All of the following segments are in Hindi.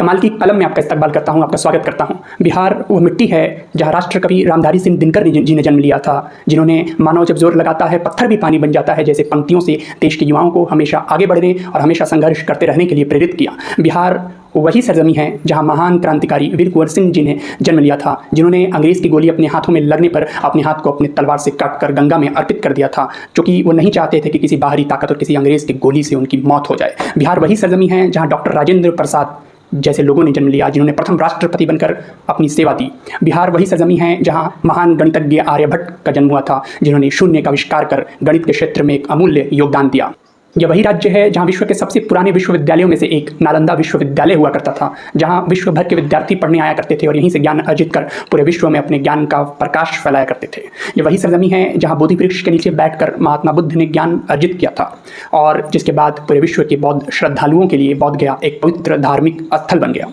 कमाल की कलम में आपका इस्तकबाल करता हूँ, आपका स्वागत करता हूँ। बिहार वो मिट्टी है जहाँ राष्ट्र कवि रामधारी सिंह दिनकर जी ने जन्म लिया था, जिन्होंने मानो जब जोर लगाता है पत्थर भी पानी बन जाता है जैसे पंक्तियों से देश के युवाओं को हमेशा आगे बढ़ने और हमेशा संघर्ष करते रहने के लिए प्रेरित किया। बिहार वही सरजमी है जहां महान क्रांतिकारी वीर कुंवर सिंह जी ने जन्म लिया था, जिन्होंने अंग्रेज की गोली अपने हाथों में लगने पर अपने हाथ को अपने तलवार से काटकर गंगा में अर्पित कर दिया था, क्योंकि वो नहीं चाहते थे कि किसी बाहरी ताकत और किसी अंग्रेज की गोली से उनकी मौत हो जाए। बिहार वही सरजमी है जहां डॉक्टर राजेंद्र प्रसाद जैसे लोगों ने जन्म लिया, जिन्होंने प्रथम राष्ट्रपति बनकर अपनी सेवा दी। बिहार वही सरजमी है जहां महान गणितज्ञ आर्यभट्ट का जन्म हुआ था, जिन्होंने शून्य का आविष्कार कर गणित के क्षेत्र में एक अमूल्य योगदान दिया। यह वही राज्य है जहां विश्व के सबसे पुराने विश्वविद्यालयों में से एक नालंदा विश्वविद्यालय हुआ करता था, जहां विश्व भर के विद्यार्थी पढ़ने आया करते थे और यहीं से ज्ञान अर्जित कर पूरे विश्व में अपने ज्ञान का प्रकाश फैलाया करते थे। यह वही सरजमी है जहां बोधि वृक्ष के नीचे बैठकर महात्मा बुद्ध ने ज्ञान अर्जित किया था और जिसके बाद पूरे विश्व के बौद्ध श्रद्धालुओं के लिए बोध गया एक पवित्र धार्मिक स्थल बन गया।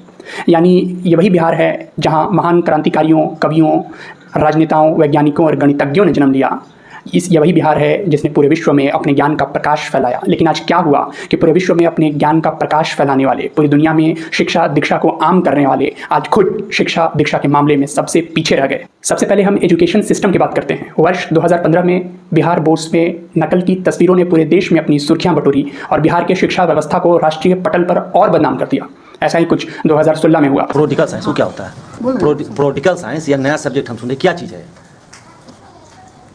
यानी ये वही बिहार है जहाँ महान क्रांतिकारियों, कवियों, राजनेताओं, वैज्ञानिकों और गणितज्ञों ने जन्म लिया। ये वही बिहार है जिसने पूरे विश्व में अपने ज्ञान का प्रकाश फैलाया। लेकिन आज क्या हुआ कि पूरे विश्व में अपने ज्ञान का प्रकाश फैलाने वाले, पूरी दुनिया में शिक्षा दीक्षा को आम करने वाले आज खुद शिक्षा दीक्षा के मामले में सबसे पीछे रह गए। सबसे पहले हम एजुकेशन सिस्टम की बात करते हैं। वर्ष 2015 में बिहार बोर्ड्स में नकल की तस्वीरों ने पूरे देश में अपनी सुर्खियां बटोरी और बिहार के शिक्षा व्यवस्था को राष्ट्रीय पटल पर और बदनाम कर दिया। ऐसा ही कुछ 2016 में हुआ। पॉलिटिकल साइंस वो क्या होता है? पॉलिटिकल साइंस या नया सब्जेक्ट हम सुने, क्या चीज़ है?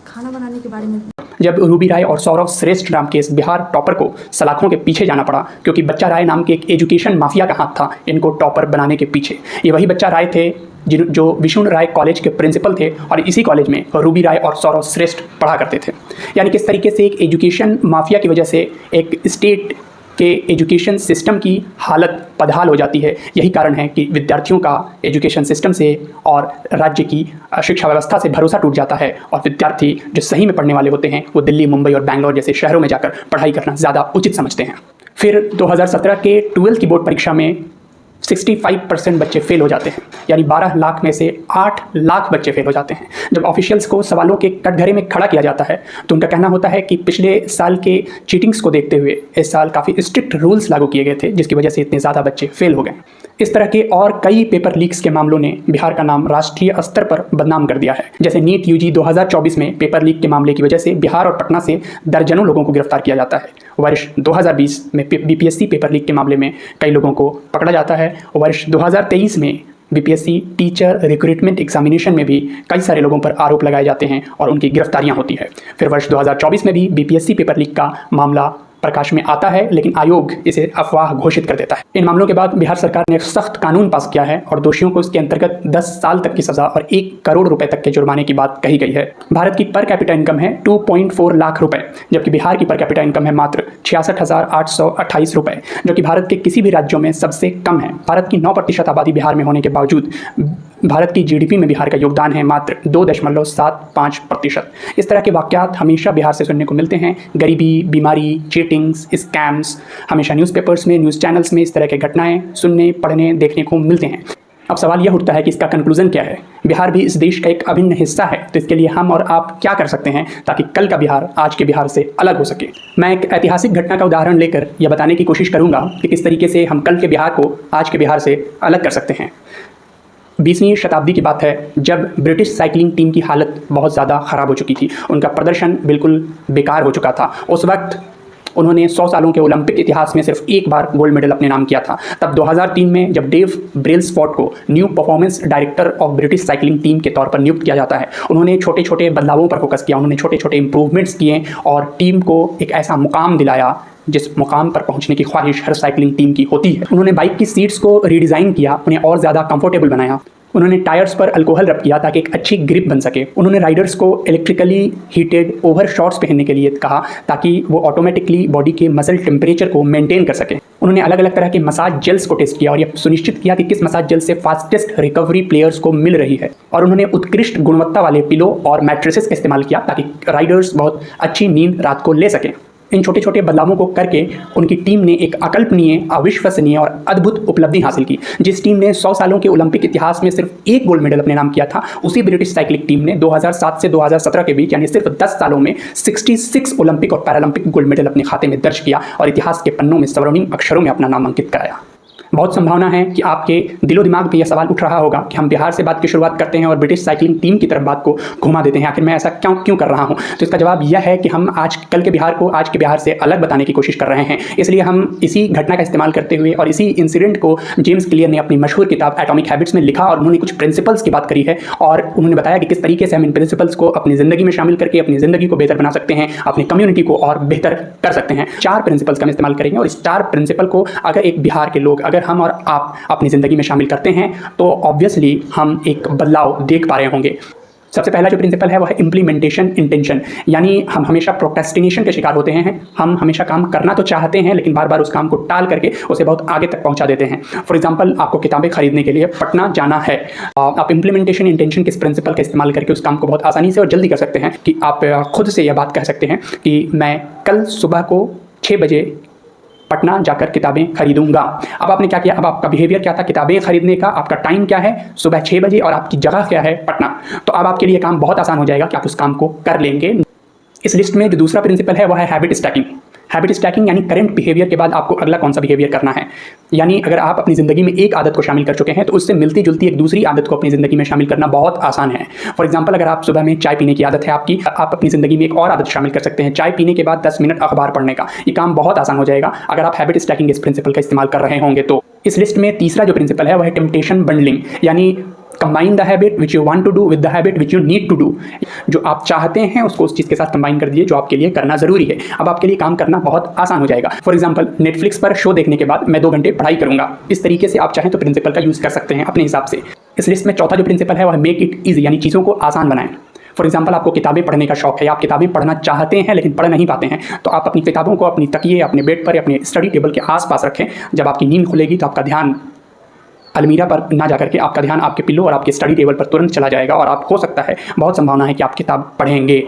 खाना बनाने के बारे में। जब रूबी राय और सौरव श्रेष्ठ नाम के इस बिहार टॉपर को सलाखों के पीछे जाना पड़ा, क्योंकि बच्चा राय नाम के एक एजुकेशन माफिया का हाथ था इनको टॉपर बनाने के पीछे। ये वही बच्चा राय थे जो विष्णु राय कॉलेज के प्रिंसिपल थे और इसी कॉलेज में रूबी राय और सौरव श्रेष्ठ पढ़ा करते थे। यानी किस तरीके से एक एजुकेशन माफिया की वजह से एक स्टेट के एजुकेशन सिस्टम की हालत बदहाल हो जाती है। यही कारण है कि विद्यार्थियों का एजुकेशन सिस्टम से और राज्य की शिक्षा व्यवस्था से भरोसा टूट जाता है और विद्यार्थी जो सही में पढ़ने वाले होते हैं वो दिल्ली, मुंबई और बैंगलोर जैसे शहरों में जाकर पढ़ाई करना ज़्यादा उचित समझते हैं। फिर 2017 के 12th की बोर्ड परीक्षा में 65% बच्चे फेल हो जाते हैं, यानी 12 लाख में से 8 लाख बच्चे फेल हो जाते हैं। जब ऑफिशियल्स को सवालों के कटघरे में खड़ा किया जाता है तो उनका कहना होता है कि पिछले साल के चीटिंग्स को देखते हुए इस साल काफ़ी स्ट्रिक्ट रूल्स लागू किए गए थे, जिसकी वजह से इतने ज़्यादा बच्चे फेल हो गए। इस तरह के और कई पेपर लीक्स के मामलों ने बिहार का नाम राष्ट्रीय स्तर पर बदनाम कर दिया है। जैसे नीट यूजी 2024 में पेपर लीक के मामले की वजह से बिहार और पटना से दर्जनों लोगों को गिरफ्तार किया जाता है। वर्ष 2020 में बीपीएससी पेपर लीक के मामले में कई लोगों को पकड़ा जाता है। वर्ष 2023 में बीपीएससी टीचर रिक्रूटमेंट एग्जामिनेशन में भी कई सारे लोगों पर आरोप लगाए जाते हैं और उनकी गिरफ्तारियां होती है। फिर वर्ष 2024 में भी बीपीएससी पेपर लीक का मामला प्रकाश में आता है, लेकिन आयोग इसे अफवाह घोषित कर देता है। इन मामलों के बाद बिहार सरकार ने एक सख्त कानून पास किया है और दोषियों को इसके अंतर्गत 10 साल तक की सजा और 1 करोड़ रुपए तक के जुर्माने की बात कही गई है। भारत की पर कैपिटा इनकम है 2.4 लाख रुपए, जबकि बिहार की पर कैपिटा इनकम है मात्र 66,828 रुपए, जो कि भारत के किसी भी राज्यों में सबसे कम है। भारत की 9% आबादी बिहार में होने के बावजूद भारत की जीडीपी में बिहार का योगदान है मात्र 2.75%। इस तरह के वाकयात हमेशा बिहार से सुनने को मिलते हैं। गरीबी, बीमारी, चीटिंग्स, स्कैम्स, हमेशा न्यूज़पेपर्स में, न्यूज़ चैनल्स में इस तरह के घटनाएं सुनने, पढ़ने, देखने को मिलते हैं। अब सवाल यह उठता है कि इसका कंक्लूजन क्या है? बिहार भी इस देश का एक अभिन्न हिस्सा है, तो इसके लिए हम और आप क्या कर सकते हैं ताकि कल का बिहार आज के बिहार से अलग हो सके? मैं एक ऐतिहासिक घटना का उदाहरण लेकर यह बताने की कोशिश करूंगा कि किस तरीके से हम कल के बिहार को आज के बिहार से अलग कर सकते हैं। 20वीं शताब्दी की बात है, जब ब्रिटिश साइकिलिंग टीम की हालत बहुत ज़्यादा ख़राब हो चुकी थी, उनका प्रदर्शन बिल्कुल बेकार हो चुका था। उस वक्त उन्होंने 100 सालों के ओलंपिक इतिहास में सिर्फ एक बार गोल्ड मेडल अपने नाम किया था। तब 2003 में जब डेव ब्रेल्सफोर्ड को new performance director of British cycling team के तौर पर नियुक्त किया जाता है, उन्होंने छोटे छोटे बदलावों पर फोकस किया, उन्होंने छोटे छोटे इंप्रूवमेंट्स किए और टीम को एक ऐसा मुकाम दिलाया जिस मुकाम पर पहुंचने की ख्वाहिश हर साइकिलिंग टीम की होती है। उन्होंने बाइक की सीट्स को रीडिज़ाइन किया, उन्हें और ज़्यादा कंफर्टेबल बनाया। उन्होंने टायर्स पर अल्कोहल रब किया ताकि एक अच्छी ग्रिप बन सके। उन्होंने राइडर्स को इलेक्ट्रिकली हीटेड ओवर शॉर्ट्स पहनने के लिए कहा ताकि वो ऑटोमेटिकली बॉडी के मसल टेम्परेचर को मेंटेन कर सके। उन्होंने अलग अलग तरह के मसाज जेल्स को टेस्ट किया और यह सुनिश्चित किया कि किस मसाज जेल से फास्टेस्ट रिकवरी प्लेयर्स को मिल रही है। और उन्होंने उत्कृष्ट गुणवत्ता वाले पिलो और मैट्रेसेस का इस्तेमाल किया ताकि राइडर्स बहुत अच्छी नींद रात को ले सकें। इन छोटे छोटे बदलावों को करके उनकी टीम ने एक अकल्पनीय, अविश्वसनीय और अद्भुत उपलब्धि हासिल की। जिस टीम ने 100 सालों के ओलंपिक इतिहास में सिर्फ एक गोल्ड मेडल अपने नाम किया था, उसी ब्रिटिश साइकिलिंग टीम ने 2007 से 2017 के बीच यानी सिर्फ 10 सालों में 66 ओलंपिक और पैरालंपिक गोल्ड मेडल अपने खाते में दर्ज किया और इतिहास के पन्नों में स्वर्णिम अक्षरों में अपना नाम अंकित कराया। बहुत संभावना है कि आपके दिलो दिमाग पे यह सवाल उठ रहा होगा कि हम बिहार से बात की शुरुआत करते हैं और ब्रिटिश साइकिलिंग टीम की तरफ बात को घुमा देते हैं, आखिर मैं ऐसा क्यों कर रहा हूं। तो इसका जवाब यह है कि हम आज कल के बिहार को आज के बिहार से अलग बताने की कोशिश कर रहे हैं। इसलिए हम इसी घटना का इस्तेमाल करते हुए और इसी इंसिडेंट को जेम्स क्लियर ने अपनी मशहूर किताब एटॉमिक हैबिट्स में लिखा और उन्होंने कुछ प्रिंसिपल्स की बात करी है और उन्होंने बताया कि किस तरीके से हम इन प्रिंसिपल्स को अपनी ज़िंदगी में शामिल करके अपनी ज़िंदगी को बेहतर बना सकते हैं, अपनी कम्युनिटी को और बेहतर कर सकते हैं। 4 प्रिंसिपल्स का हम इस्तेमाल करेंगे और इस 4 प्रिंसिपल को अगर एक बिहार के लोग, अगर हम और आप अपनी ज़िंदगी में शामिल करते हैं तो ऑब्वियसली हम एक बदलाव देख पा रहे होंगे। सबसे पहला जो प्रिंसिपल है वह है इम्प्लीमेंटेशन इंटेंशन, यानी हम हमेशा प्रोक्रेस्टिनेशन के शिकार होते हैं। हम हमेशा काम करना तो चाहते हैं लेकिन बार बार उस काम को टाल करके उसे बहुत आगे तक पहुंचा देते हैं। फॉर एग्जांपल, आपको किताबें खरीदने के लिए पटना जाना है, आप इम्प्लीमेंटेशन इंटेंशन के इस प्रिंसिपल का इस्तेमाल करके उस काम को बहुत आसानी से और जल्दी कर सकते हैं कि आप खुद से यह बात कह सकते हैं कि मैं कल सुबह को 6 बजे पटना जाकर किताबें खरीदूंगा। अब आपने क्या किया, अब आपका बिहेवियर क्या था, किताबें खरीदने का आपका टाइम क्या है, सुबह 6 बजे, और आपकी जगह क्या है, पटना। तो अब आपके लिए काम बहुत आसान हो जाएगा कि आप उस काम को कर लेंगे। इस लिस्ट में जो दूसरा प्रिंसिपल है वह है हैबिट स्टैकिंग। हैबिट स्टैकिंग यानी करंट बिहेवियर के बाद आपको अगला कौन सा बिहेवियर करना है। यानी अगर आप अपनी ज़िंदगी में एक आदत को शामिल कर चुके हैं तो उससे मिलती जुलती एक दूसरी आदत को अपनी ज़िंदगी में शामिल करना बहुत आसान है। फॉर एग्जांपल, अगर आप सुबह में चाय पीने की आदत है आपकी, आप अपनी ज़िंदगी में एक और आदत शामिल कर सकते हैं, चाय पीने के बाद 10 मिनट अखबार पढ़ने का। ये काम बहुत आसान हो जाएगा अगर आप हैबिट स्टैकिंग इस प्रिंसिपल का इस्तेमाल कर रहे होंगे तो। इस लिस्ट में तीसरा जो प्रिंसिपल है वह है टेम्पटेशन बंडलिंग, यानी combine the habit which you want to do with the habit which you need to do. जो आप चाहते हैं उसको उस चीज़ के साथ कंबाइन कर दीजिए जो आपके लिए करना ज़रूरी है। अब आपके लिए काम करना बहुत आसान हो जाएगा। फॉर एग्जांपल, नेटफ्लिक्स पर शो देखने के बाद मैं 2 घंटे पढ़ाई करूंगा। इस तरीके से आप चाहें तो प्रिंसिपल का यूज़ कर सकते हैं अपने हिसाब से। इस लिस्ट में चौथा जो प्रिंसिपल है वह मेक इट ईजी, यानी चीज़ों को आसान बनाएं। फॉर एग्जाम्पल, आपको किताबें पढ़ने का शौक है, आप किताबें पढ़ना चाहते हैं लेकिन पढ़ नहीं पाते हैं, तो आप अपनी किताबों को अपनी तकिए, अपने बेड पर, अपने स्टडी टेबल के आसपास रखें। जब आपकी नींद खुलेगी तो आपका ध्यान अलमीरा पर ना जाकर के आपका ध्यान आपके पिल्लो और आपके स्टडी टेबल पर तुरंत चला जाएगा और आप, हो सकता है, बहुत संभावना है कि आप किताब पढ़ेंगे।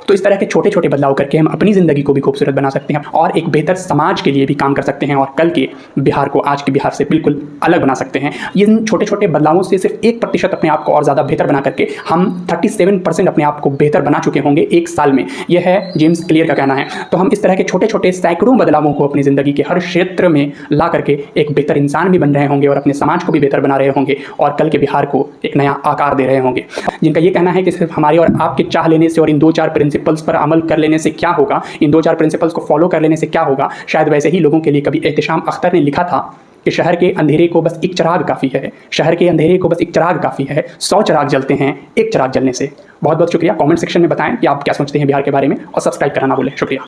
तो इस तरह के छोटे छोटे बदलाव करके हम अपनी ज़िंदगी को भी खूबसूरत बना सकते हैं और एक बेहतर समाज के लिए भी काम कर सकते हैं और कल के बिहार को आज के बिहार से बिल्कुल अलग बना सकते हैं। इन छोटे छोटे बदलावों से सिर्फ 1% अपने आप को और ज़्यादा बेहतर बना करके हम 37% अपने आप को बेहतर बना चुके होंगे 1 साल में। यह है जेम्स क्लियर का कहना है। तो हम इस तरह के छोटे छोटे सैकड़ों बदलावों को अपनी ज़िंदगी के हर क्षेत्र में ला करके एक बेहतर इंसान भी बन रहे होंगे और अपने समाज को भी बेहतर बना रहे होंगे और कल के बिहार को एक नया आकार दे रहे होंगे। जिनका ये कहना है कि सिर्फ हमारे और आपके चाह लेने से और इन 2-4 प्रिंसिपल्स पर अमल कर लेने से क्या होगा, इन 2-4 प्रिंसिपल्स को फॉलो कर लेने से क्या होगा। शायद वैसे ही लोगों के लिए कभी एहतिशाम अख्तर ने लिखा था कि शहर के अंधेरे को बस एक चिराग काफ़ी है, शहर के अंधेरे को बस एक चिराग काफ़ी है, 100 चिराग जलते हैं एक चिराग जलने से। बहुत बहुत शुक्रिया। कमेंट सेक्शन में बताएं कि आप क्या सोचते हैं बिहार के बारे में और सब्सक्राइब करना ना भूलें। शुक्रिया।